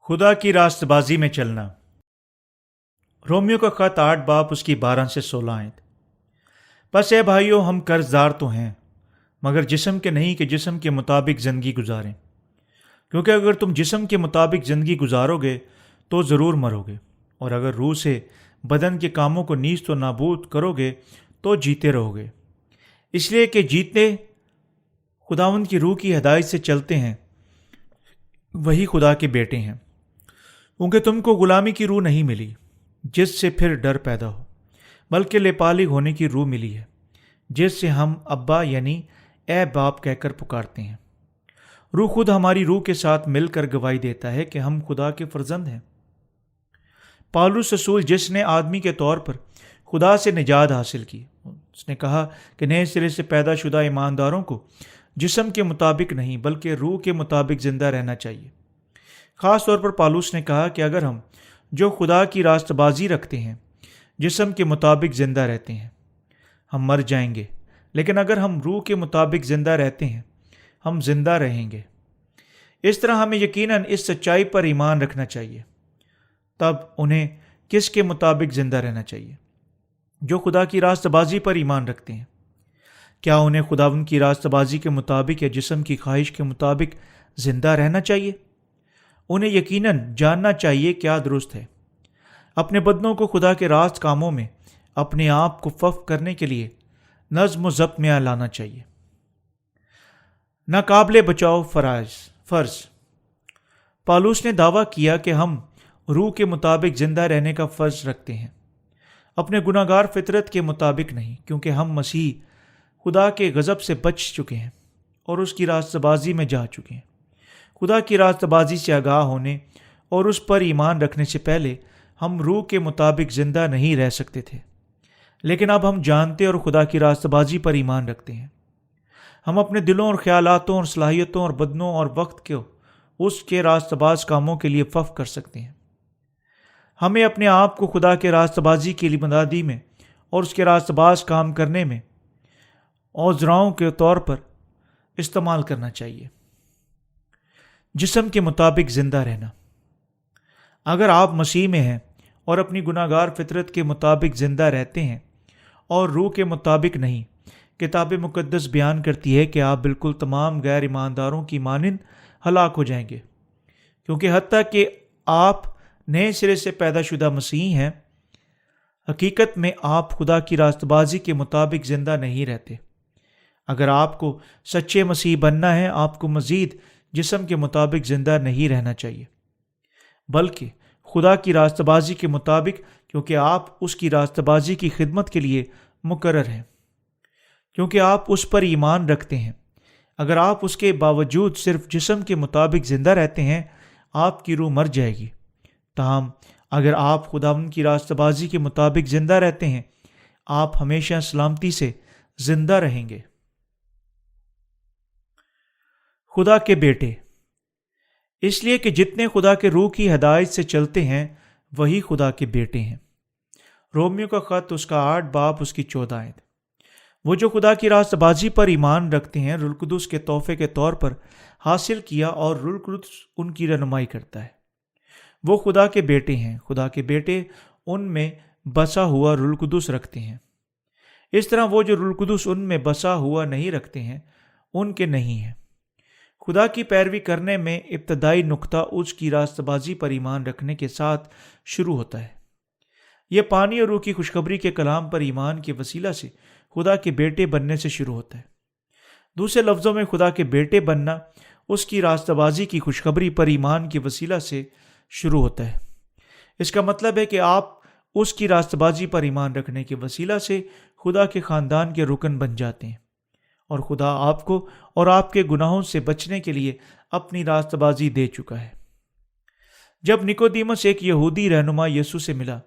خدا کی راست بازی میں چلنا۔ رومیو کا خط 8 باب اس کی 12 سے 16 آیت۔ بس اے بھائیو، ہم قرض دار تو ہیں مگر جسم کے نہیں کہ جسم کے مطابق زندگی گزاریں، کیونکہ اگر تم جسم کے مطابق زندگی گزارو گے تو ضرور مرو گے، اور اگر روح سے بدن کے کاموں کو نیست و نابود کرو گے تو جیتے رہو گے۔ اس لیے کہ جیتنے خداوند کی روح کی ہدایت سے چلتے ہیں وہی خدا کے بیٹے ہیں، کیونکہ تم کو غلامی کی روح نہیں ملی جس سے پھر ڈر پیدا ہو، بلکہ لےپالغ ہونے کی روح ملی ہے، جس سے ہم ابا یعنی اے باپ کہہ کر پکارتے ہیں۔ روح خود ہماری روح کے ساتھ مل کر گواہی دیتا ہے کہ ہم خدا کے فرزند ہیں۔ پالوس رسول، جس نے آدمی کے طور پر خدا سے نجات حاصل کی، اس نے کہا کہ نئے سرے سے پیدا شدہ ایمانداروں کو جسم کے مطابق نہیں بلکہ روح کے مطابق زندہ رہنا چاہیے۔ خاص طور پر پالوس نے کہا کہ اگر ہم جو خدا کی راست بازی رکھتے ہیں جسم کے مطابق زندہ رہتے ہیں، ہم مر جائیں گے، لیکن اگر ہم روح کے مطابق زندہ رہتے ہیں ہم زندہ رہیں گے۔ اس طرح ہمیں یقیناً اس سچائی پر ایمان رکھنا چاہیے۔ تب انہیں کس کے مطابق زندہ رہنا چاہیے؟ جو خدا کی راست بازی پر ایمان رکھتے ہیں۔ کیا انہیں خداوند کی راست بازی کے مطابق یا جسم کی خواہش کے مطابق زندہ رہنا چاہیے؟ انہیں یقیناً جاننا چاہیے کیا درست ہے۔ اپنے بدنوں کو خدا کے راست کاموں میں اپنے آپ کو وقف کرنے کے لیے نظم و ضبط میں لانا چاہیے۔ ناقابل بچاؤ فرض۔ پالوس نے دعویٰ کیا کہ ہم روح کے مطابق زندہ رہنے کا فرض رکھتے ہیں، اپنے گناہ گار فطرت کے مطابق نہیں، کیونکہ ہم مسیح خدا کے غضب سے بچ چکے ہیں اور اس کی راست بازی میں جا چکے ہیں۔ خدا کی راست بازی سے آگاہ ہونے اور اس پر ایمان رکھنے سے پہلے ہم روح کے مطابق زندہ نہیں رہ سکتے تھے، لیکن اب ہم جانتے اور خدا کی راست بازی پر ایمان رکھتے ہیں۔ ہم اپنے دلوں اور خیالاتوں اور صلاحیتوں اور بدنوں اور وقت کو اس کے راست باز کاموں کے لیے وقف کر سکتے ہیں۔ ہمیں اپنے آپ کو خدا کے راست بازی کی مدادی میں اور اس کے راست باز کام کرنے میں اوزراؤں کے طور پر استعمال کرنا چاہیے۔ جسم کے مطابق زندہ رہنا۔ اگر آپ مسیح میں ہیں اور اپنی گناہ گار فطرت کے مطابق زندہ رہتے ہیں اور روح کے مطابق نہیں، کتاب مقدس بیان کرتی ہے کہ آپ بالکل تمام غیر ایمانداروں کی مانند ہلاک ہو جائیں گے، کیونکہ حتیٰ کہ آپ نئے سرے سے پیدا شدہ مسیحی ہیں، حقیقت میں آپ خدا کی راست بازی کے مطابق زندہ نہیں رہتے۔ اگر آپ کو سچے مسیح بننا ہے، آپ کو مزید جسم کے مطابق زندہ نہیں رہنا چاہیے، بلکہ خدا کی راست بازی کے مطابق، کیونکہ آپ اس کی راست بازی کی خدمت کے لیے مقرر ہیں، کیونکہ آپ اس پر ایمان رکھتے ہیں۔ اگر آپ اس کے باوجود صرف جسم کے مطابق زندہ رہتے ہیں، آپ کی روح مر جائے گی۔ تاہم اگر آپ خداوند کی راست بازی کے مطابق زندہ رہتے ہیں، آپ ہمیشہ سلامتی سے زندہ رہیں گے۔ خدا کے بیٹے۔ اس لیے کہ جتنے خدا کے روح کی ہدایت سے چلتے ہیں وہی خدا کے بیٹے ہیں۔ رومیو کا خط اس کا 8 باب اس کی 14 آیت۔ وہ جو خدا کی راست بازی پر ایمان رکھتے ہیں، روح القدس کے تحفے کے طور پر حاصل کیا، اور روح القدس ان کی رہنمائی کرتا ہے۔ وہ خدا کے بیٹے ہیں۔ خدا کے بیٹے ان میں بسا ہوا روح القدس رکھتے ہیں۔ اس طرح وہ جو روح القدس ان میں بسا ہوا نہیں رکھتے ہیں، ان کے نہیں ہیں۔ خدا کی پیروی کرنے میں ابتدائی نقطہ اس کی راست بازی پر ایمان رکھنے کے ساتھ شروع ہوتا ہے۔ یہ پانی اور روح کی خوشخبری کے کلام پر ایمان کے وسیلہ سے خدا کے بیٹے بننے سے شروع ہوتا ہے۔ دوسرے لفظوں میں، خدا کے بیٹے بننا اس کی راست بازی کی خوشخبری پر ایمان کے وسیلہ سے شروع ہوتا ہے۔ اس کا مطلب ہے کہ آپ اس کی راست بازی پر ایمان رکھنے کے وسیلہ سے خدا کے خاندان کے رکن بن جاتے ہیں، اور خدا آپ کو اور آپ کے گناہوں سے بچنے کے لیے اپنی راست بازی دے چکا ہے۔ جب نکودیمس ایک یہودی رہنما یسوع سے ملا،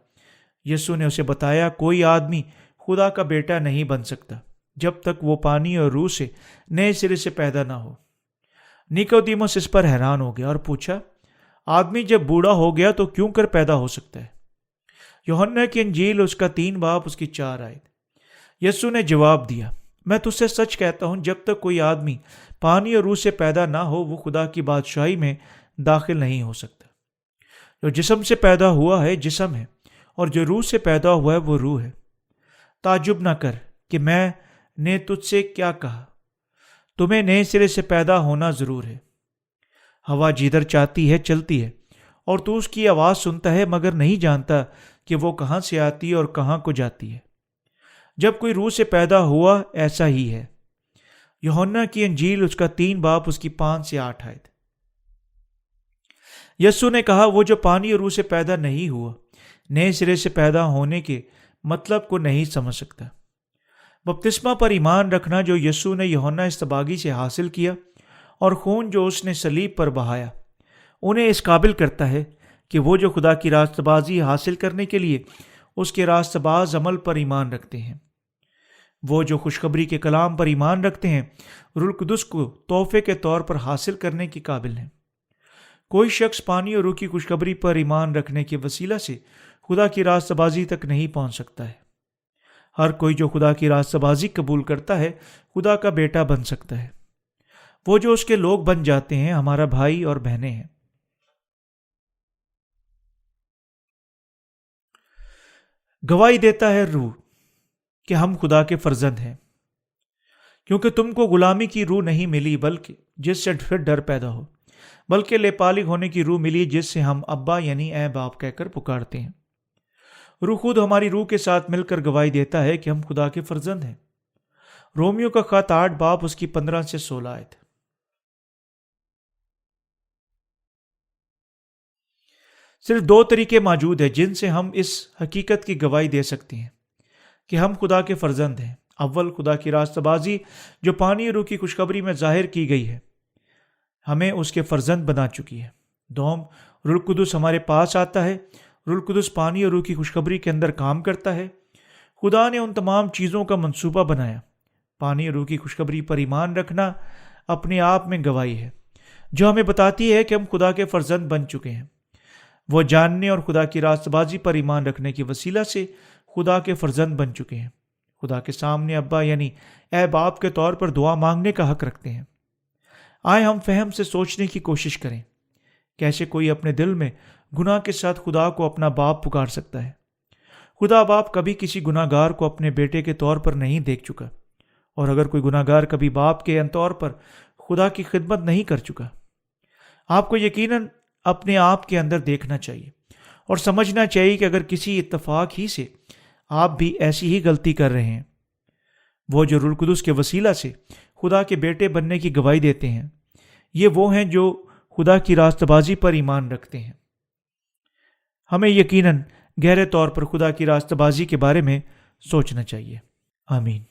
یسوع نے اسے بتایا کوئی آدمی خدا کا بیٹا نہیں بن سکتا جب تک وہ پانی اور روح سے نئے سرے سے پیدا نہ ہو۔ نکودیمس اس پر حیران ہو گیا اور پوچھا، آدمی جب بوڑھا ہو گیا تو کیوں کر پیدا ہو سکتا ہے؟ یوحنا کی انجیل اس کا 3 باب اس کی 4 آیت۔ یسوع نے جواب دیا، میں تجھ سے سچ کہتا ہوں، جب تک کوئی آدمی پانی اور روح سے پیدا نہ ہو وہ خدا کی بادشاہی میں داخل نہیں ہو سکتا۔ جو جسم سے پیدا ہوا ہے جسم ہے، اور جو روح سے پیدا ہوا ہے وہ روح ہے۔ تعجب نہ کر کہ میں نے تجھ سے کیا کہا، تمہیں نئے سرے سے پیدا ہونا ضرور ہے۔ ہوا جدھر چاہتی ہے چلتی ہے، اور تو اس کی آواز سنتا ہے مگر نہیں جانتا کہ وہ کہاں سے آتی ہے اور کہاں کو جاتی ہے۔ جب کوئی روح سے پیدا ہوا ایسا ہی ہے۔ یوحنا کی انجیل اس کا 3 باب اس کی 5 سے 8 آیت۔ یسوع نے کہا وہ جو پانی اور روح سے پیدا نہیں ہوا نئے سرے سے پیدا ہونے کے مطلب کو نہیں سمجھ سکتا۔ بپتسمہ پر ایمان رکھنا جو یسوع نے یوحنا اصطباغی سے حاصل کیا اور خون جو اس نے صلیب پر بہایا انہیں اس قابل کرتا ہے کہ وہ جو خدا کی راست بازی حاصل کرنے کے لیے اس کے راست باز عمل پر ایمان رکھتے ہیں، وہ جو خوشخبری کے کلام پر ایمان رکھتے ہیں، روح القدس کو تحفے کے طور پر حاصل کرنے کے قابل ہیں۔ کوئی شخص پانی اور روح کی خوشخبری پر ایمان رکھنے کے وسیلہ سے خدا کی راست بازی تک نہیں پہنچ سکتا ہے۔ ہر کوئی جو خدا کی راست بازی قبول کرتا ہے خدا کا بیٹا بن سکتا ہے۔ وہ جو اس کے لوگ بن جاتے ہیں ہمارا بھائی اور بہنیں ہیں۔ گواہی دیتا ہے روح کہ ہم خدا کے فرزند ہیں، کیونکہ تم کو غلامی کی روح نہیں ملی بلکہ جس سے پھر ڈر پیدا ہو، بلکہ لےپالغ ہونے کی روح ملی جس سے ہم ابا یعنی اے باپ کہہ کر پکارتے ہیں۔ روح خود ہماری روح کے ساتھ مل کر گواہی دیتا ہے کہ ہم خدا کے فرزند ہیں۔ رومیو کا خط 8 باب اس کی 15 سے 16 آیت۔ صرف 2 طریقے موجود ہیں جن سے ہم اس حقیقت کی گواہی دے سکتے ہیں کہ ہم خدا کے فرزند ہیں۔ اول، خدا کی راست بازی جو پانی اور روح کی خوشخبری میں ظاہر کی گئی ہے ہمیں اس کے فرزند بنا چکی ہے۔ دوم، روح القدس ہمارے پاس آتا ہے۔ روح القدس پانی اور روح کی خوشخبری کے اندر کام کرتا ہے۔ خدا نے ان تمام چیزوں کا منصوبہ بنایا۔ پانی اور روح کی خوشخبری پر ایمان رکھنا اپنے آپ میں گواہی ہے جو ہمیں بتاتی ہے کہ ہم خدا کے فرزند بن چکے ہیں۔ وہ جاننے اور خدا کی راست بازی پر ایمان رکھنے کی وسیلہ سے خدا کے فرزند بن چکے ہیں۔ خدا کے سامنے ابا یعنی اے باپ کے طور پر دعا مانگنے کا حق رکھتے ہیں۔ آئے ہم فہم سے سوچنے کی کوشش کریں، کیسے کوئی اپنے دل میں گناہ کے ساتھ خدا کو اپنا باپ پکار سکتا ہے؟ خدا باپ کبھی کسی گناہ گار کو اپنے بیٹے کے طور پر نہیں دیکھ چکا، اور اگر کوئی گناہ گار کبھی باپ کے طور پر خدا کی خدمت نہیں کر چکا، آپ کو یقیناً اپنے آپ کے اندر دیکھنا چاہیے اور سمجھنا چاہیے کہ اگر کسی اتفاق ہی سے آپ بھی ایسی ہی غلطی کر رہے ہیں۔ وہ جو روح القدس کے وسیلہ سے خدا کے بیٹے بننے کی گواہی دیتے ہیں، یہ وہ ہیں جو خدا کی راست بازی پر ایمان رکھتے ہیں۔ ہمیں یقیناً گہرے طور پر خدا کی راست بازی کے بارے میں سوچنا چاہیے۔ آمین۔